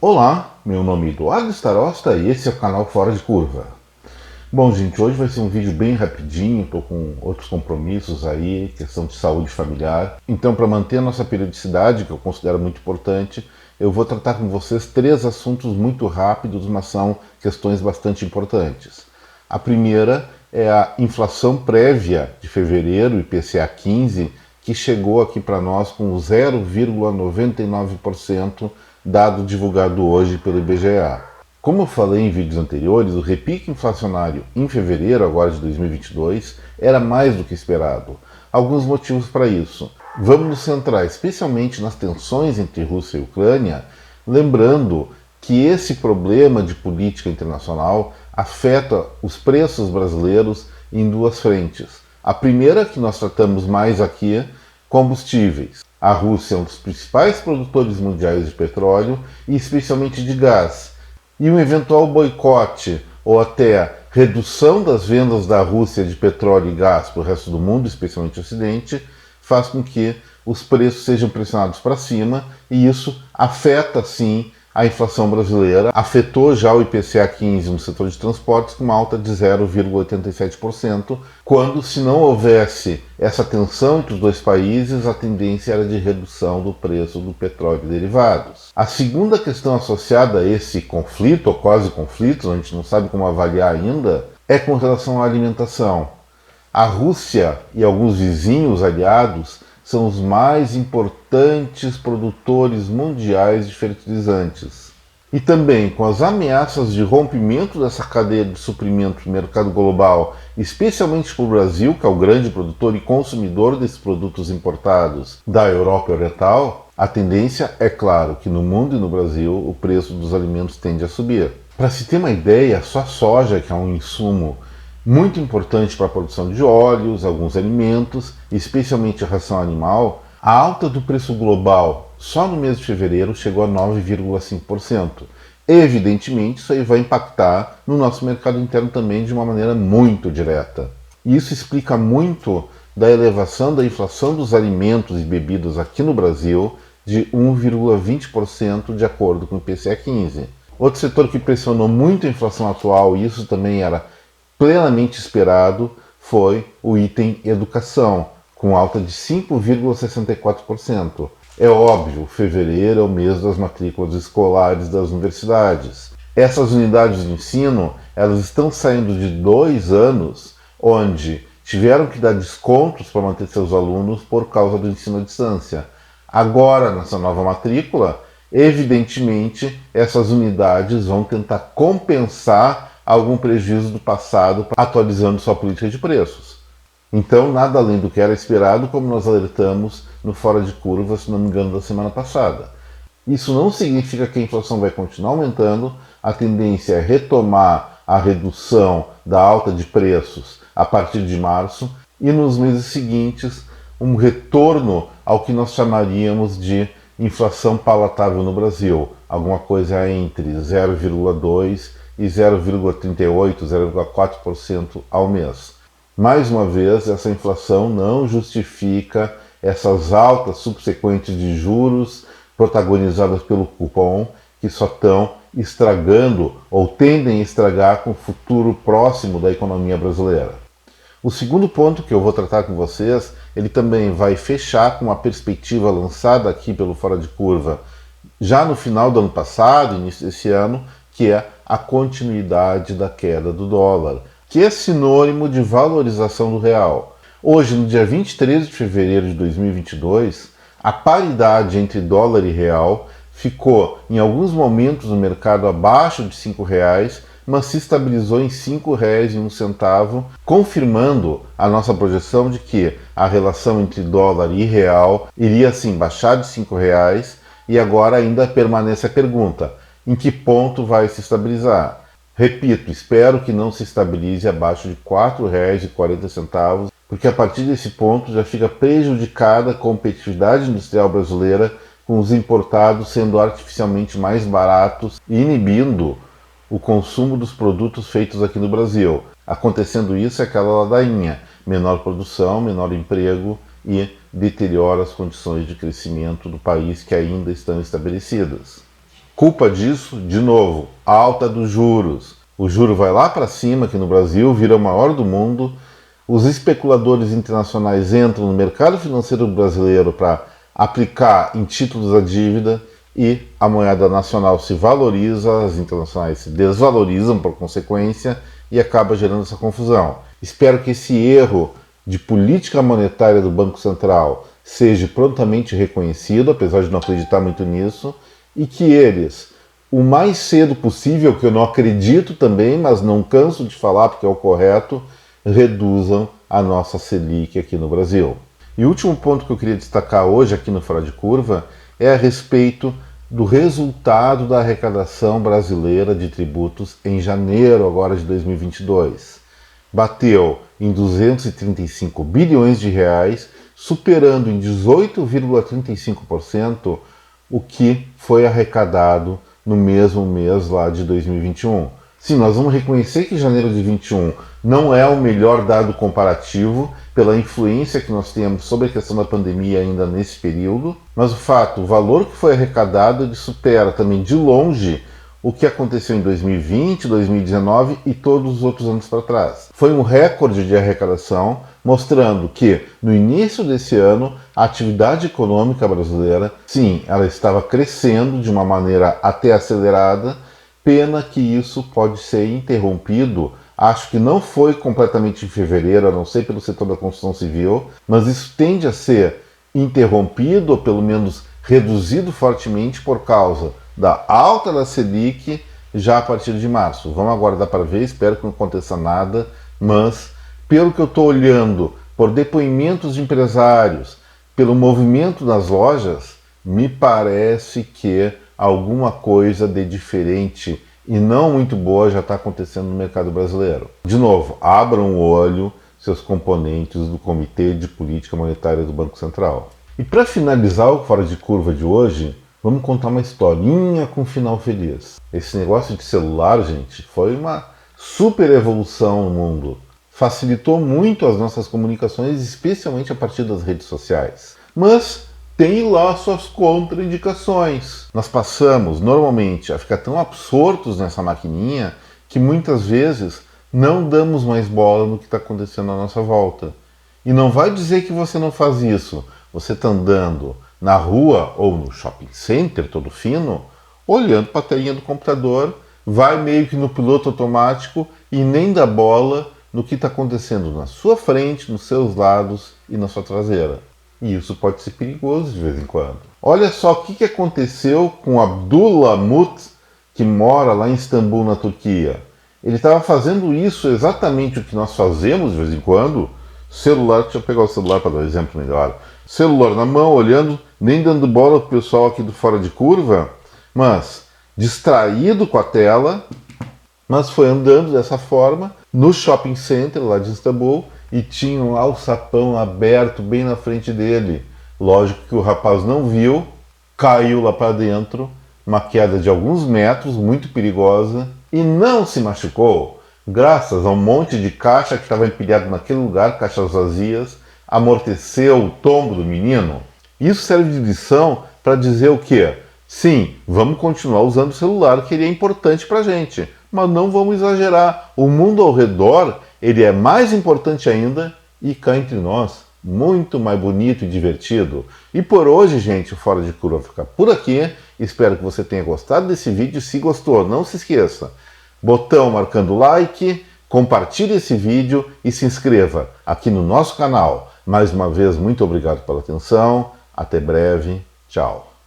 Olá, meu nome é Eduardo Starosta e esse é o canal Fora de Curva. Bom, gente, hoje vai ser um vídeo bem rapidinho, estou com outros compromissos aí, questão de saúde familiar. Então, para manter a nossa periodicidade, que eu considero muito importante, eu vou tratar com vocês 3 assuntos muito rápidos, mas são questões bastante importantes. A primeira é a inflação prévia de fevereiro, IPCA 15, que chegou aqui para nós com 0,99%, dado divulgado hoje pelo IBGE. Como eu falei em vídeos anteriores, o repique inflacionário em fevereiro agora de 2022 era mais do que esperado. Alguns motivos para isso. Vamos nos centrar especialmente nas tensões entre Rússia e Ucrânia, lembrando que esse problema de política internacional afeta os preços brasileiros em 2 frentes. A primeira, que nós tratamos mais aqui, combustíveis. A Rússia é um dos principais produtores mundiais de petróleo e especialmente de gás. E um eventual boicote ou até redução das vendas da Rússia de petróleo e gás para o resto do mundo, especialmente o Ocidente, faz com que os preços sejam pressionados para cima e isso afeta sim a inflação brasileira. Afetou já o IPCA 15 no setor de transportes com uma alta de 0,87%, quando, se não houvesse essa tensão entre os dois países, a tendência era de redução do preço do petróleo e derivados. A segunda questão associada a esse conflito, ou quase conflito, a gente não sabe como avaliar ainda, é com relação à alimentação. A Rússia e alguns vizinhos aliados são os mais importantes produtores mundiais de fertilizantes. E também com as ameaças de rompimento dessa cadeia de suprimento no mercado global, especialmente para o Brasil, que é o grande produtor e consumidor desses produtos importados da Europa Oriental, a tendência é claro que no mundo e no Brasil o preço dos alimentos tende a subir. Para se ter uma ideia, só a soja, que é um insumo muito importante para a produção de óleos, alguns alimentos, especialmente a ração animal, a alta do preço global só no mês de fevereiro chegou a 9,5%. Evidentemente, isso aí vai impactar no nosso mercado interno também de uma maneira muito direta. E isso explica muito da elevação da inflação dos alimentos e bebidas aqui no Brasil de 1,20% de acordo com o IPCA 15. Outro setor que pressionou muito a inflação atual, e isso também era plenamente esperado, foi o item educação, com alta de 5,64%. É óbvio, fevereiro é o mês das matrículas escolares das universidades. Essas unidades de ensino, elas estão saindo de 2 anos onde tiveram que dar descontos para manter seus alunos por causa do ensino à distância. Agora, nessa nova matrícula, evidentemente, essas unidades vão tentar compensar algum prejuízo do passado, atualizando sua política de preços. Então, nada além do que era esperado, como nós alertamos no Fora de Curva, se não me engano, da semana passada. Isso não significa que a inflação vai continuar aumentando, a tendência é retomar a redução da alta de preços a partir de março e nos meses seguintes um retorno ao que nós chamaríamos de inflação palatável no Brasil, alguma coisa entre 0,2% e 0,38%, 0,4% ao mês. Mais uma vez, essa inflação não justifica essas altas subsequentes de juros protagonizadas pelo cupom, que só estão estragando ou tendem a estragar com o futuro próximo da economia brasileira. O segundo ponto que eu vou tratar com vocês, ele também vai fechar com uma perspectiva lançada aqui pelo Fora de Curva já no final do ano passado, início desse ano, que é a continuidade da queda do dólar, que é sinônimo de valorização do real. Hoje, no dia 23 de fevereiro de 2022, a paridade entre dólar e real ficou, em alguns momentos no mercado, abaixo de R$ 5,00, mas se estabilizou em R$ 5,01, confirmando a nossa projeção de que a relação entre dólar e real iria sim baixar de R$ 5,00, e agora ainda permanece a pergunta: em que ponto vai se estabilizar? Repito, espero que não se estabilize abaixo de R$ 4,40, porque a partir desse ponto já fica prejudicada a competitividade industrial brasileira, com os importados sendo artificialmente mais baratos e inibindo o consumo dos produtos feitos aqui no Brasil. Acontecendo isso, é aquela ladainha: menor produção, menor emprego e deteriora as condições de crescimento do país que ainda estão estabelecidas. Culpa disso, de novo, alta dos juros. O juro vai lá para cima aqui no Brasil, vira o maior do mundo. Os especuladores internacionais entram no mercado financeiro brasileiro para aplicar em títulos a dívida e a moeda nacional se valoriza, as internacionais se desvalorizam por consequência e acaba gerando essa confusão. Espero que esse erro de política monetária do Banco Central seja prontamente reconhecido, apesar de não acreditar muito nisso, e que eles, o mais cedo possível, que eu não acredito também, mas não canso de falar porque é o correto, reduzam a nossa Selic aqui no Brasil. E o último ponto que eu queria destacar hoje aqui no Fora de Curva é a respeito do resultado da arrecadação brasileira de tributos em janeiro agora de 2022. Bateu em 235 bilhões de reais, superando em 18,35% o que foi arrecadado no mesmo mês lá de 2021. Sim, nós vamos reconhecer que janeiro de 2021 não é o melhor dado comparativo pela influência que nós temos sobre a questão da pandemia ainda nesse período, mas o valor que foi arrecadado, ele supera também de longe o que aconteceu em 2020, 2019 e todos os outros anos para trás. Foi um recorde de arrecadação, mostrando que no início desse ano a atividade econômica brasileira, sim, ela estava crescendo de uma maneira até acelerada. Pena que isso pode ser interrompido, acho que não foi completamente em fevereiro, a não ser pelo setor da construção civil, mas isso tende a ser interrompido, ou pelo menos reduzido fortemente por causa da alta da Selic já a partir de março. Vamos aguardar para ver, espero que não aconteça nada, mas pelo que eu estou olhando, por depoimentos de empresários, pelo movimento das lojas, me parece que alguma coisa de diferente e não muito boa já está acontecendo no mercado brasileiro. De novo, abram o olho, seus componentes do Comitê de Política Monetária do Banco Central. E para finalizar o Fora de Curva de hoje, vamos contar uma historinha com final feliz. Esse negócio de celular, gente, foi uma super evolução no mundo. Facilitou muito as nossas comunicações, especialmente a partir das redes sociais. Mas tem lá suas contraindicações. Nós passamos, normalmente, a ficar tão absortos nessa maquininha que muitas vezes não damos mais bola no que está acontecendo à nossa volta. E não vai dizer que você não faz isso. Você está andando na rua ou no shopping center, todo fino, olhando para a telinha do computador, vai meio que no piloto automático e nem dá bola no que está acontecendo na sua frente, nos seus lados e na sua traseira. E isso pode ser perigoso de vez em quando. Olha só o que aconteceu com Abdullah Mut, que mora lá em Istambul, na Turquia. Ele estava fazendo isso exatamente o que nós fazemos de vez em quando. Celular, deixa eu pegar o celular para dar um exemplo melhor. Celular na mão, olhando, nem dando bola para o pessoal aqui do Fora de Curva, mas distraído com a tela, mas foi andando dessa forma no shopping center lá de Istambul e tinha um alçapão aberto bem na frente dele. Lógico que o rapaz não viu, caiu lá para dentro, uma queda de alguns metros, muito perigosa, e não se machucou, graças a um monte de caixa que estava empilhado naquele lugar, caixas vazias, amorteceu o tombo do menino. Isso serve de lição para dizer o quê? Sim, vamos continuar usando o celular, que ele é importante para a gente, mas não vamos exagerar. O mundo ao redor, ele é mais importante ainda e cá entre nós, muito mais bonito e divertido. E por hoje, gente, o Fora de Curva fica por aqui. Espero que você tenha gostado desse vídeo. Se gostou, não se esqueça, botão marcando like, compartilhe esse vídeo e se inscreva aqui no nosso canal. Mais uma vez, muito obrigado pela atenção. Até breve. Tchau.